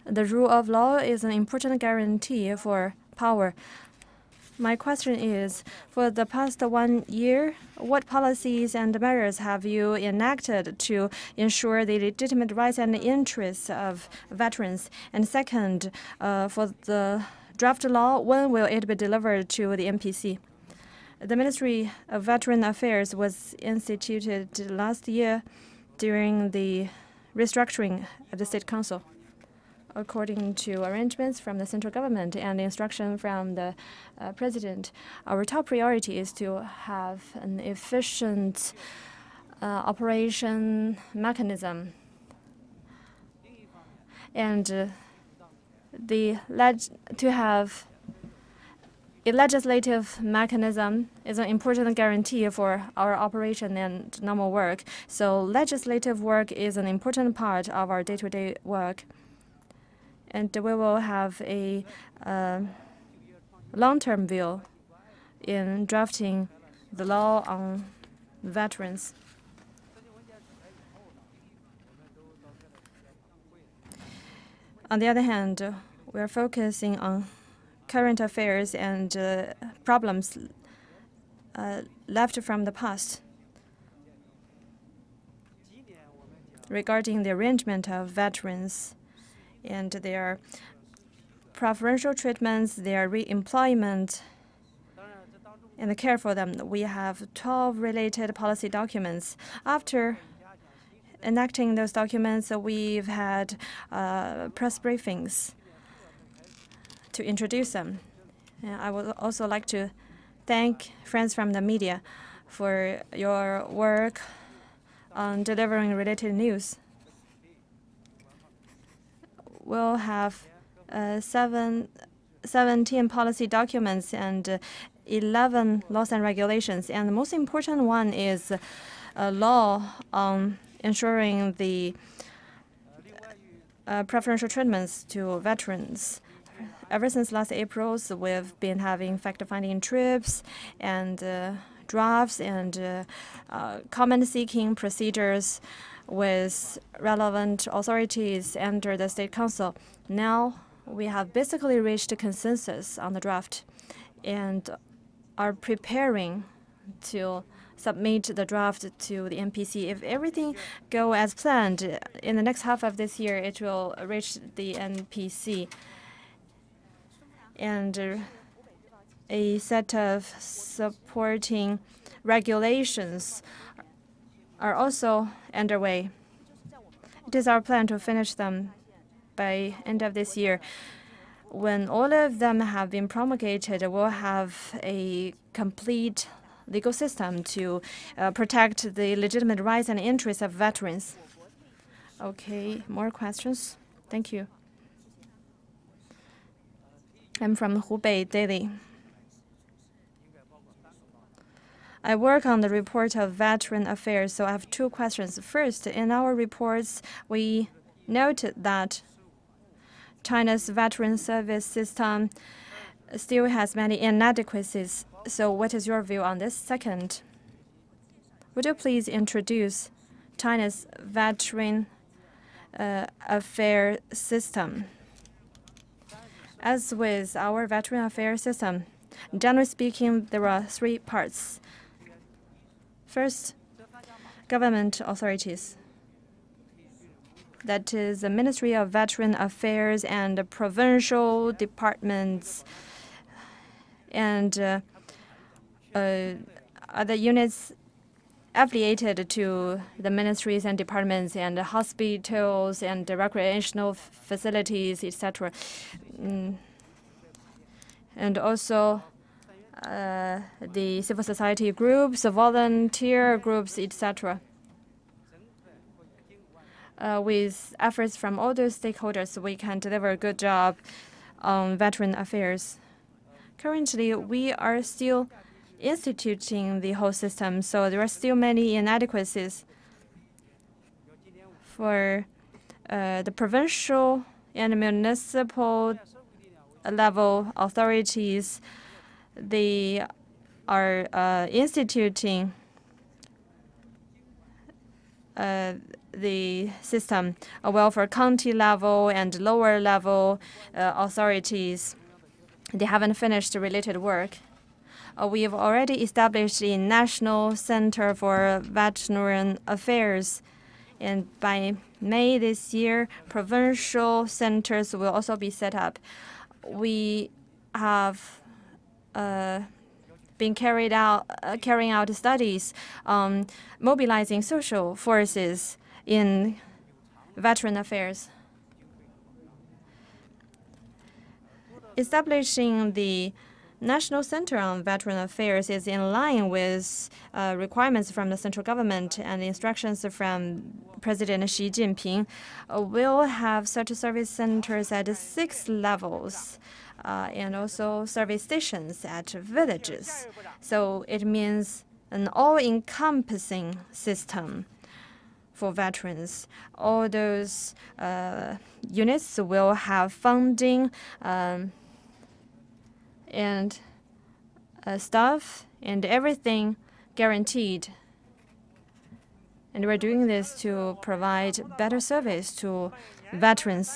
The rule of law is an important guarantee for power. My question is, for the past 1 year, what policies and measures have you enacted to ensure the legitimate rights and interests of veterans? And second, for the draft law, when will it be delivered to the NPC? The Ministry of Veteran Affairs was instituted last year during the restructuring of the State Council. According to arrangements from the central government and instruction from the president, our top priority is to have an efficient operation mechanism. And to have a legislative mechanism is an important guarantee for our operation and normal work. So legislative work is an important part of our day-to-day work. And we will have a long-term view in drafting the law on veterans. On the other hand, we are focusing on current affairs and problems left from the past. Regarding the arrangement of veterans and their preferential treatments, their re-employment, and the care for them, we have 12 related policy documents. After enacting those documents, we've had press briefings to introduce them. And I would also like to thank friends from the media for your work on delivering related news. We'll have 17 policy documents and 11 laws and regulations. And the most important one is a law on ensuring the preferential treatments to veterans. Ever since last April, we've been having fact-finding trips and drafts and comment-seeking procedures with relevant authorities under the State Council. Now, we have basically reached a consensus on the draft and are preparing to submit the draft to the NPC. If everything goes as planned, in the next half of this year, it will reach the NPC. And a set of supporting regulations are also underway. It is our plan to finish them by end of this year. When all of them have been promulgated, we'll have a complete legal system to protect the legitimate rights and interests of veterans. Okay, more questions? Thank you. I'm from Hubei Daily. I work on the report of Veteran Affairs, so I have two questions. First, in our reports, we noted that China's veteran service system still has many inadequacies. So what is your view on this? Second, would you please introduce China's veteran affair system? As with our veteran affairs system, generally speaking, there are three parts. First, government authorities. That is the Ministry of Veteran Affairs and the provincial departments and other units affiliated to the ministries and departments and the hospitals and the recreational facilities, etc. And also the civil society groups, the volunteer groups, etc. With efforts from all those stakeholders, we can deliver a good job on veteran affairs. Currently, we are still instituting the whole system, so there are still many inadequacies. For the provincial and municipal level authorities, they are instituting the system. Well, for county level and lower level authorities, they haven't finished related work. We have already established a National Center for Veterinary Affairs, and by May this year, provincial centers will also be set up. We have been carrying out studies mobilizing social forces in veteran affairs. Establishing the National Center on Veteran Affairs is in line with requirements from the central government and instructions from President Xi Jinping. We'll have such service centers at 6 levels and also service stations at villages. So it means an all-encompassing system for veterans. All those units will have funding and staff and everything guaranteed. And we're doing this to provide better service to veterans.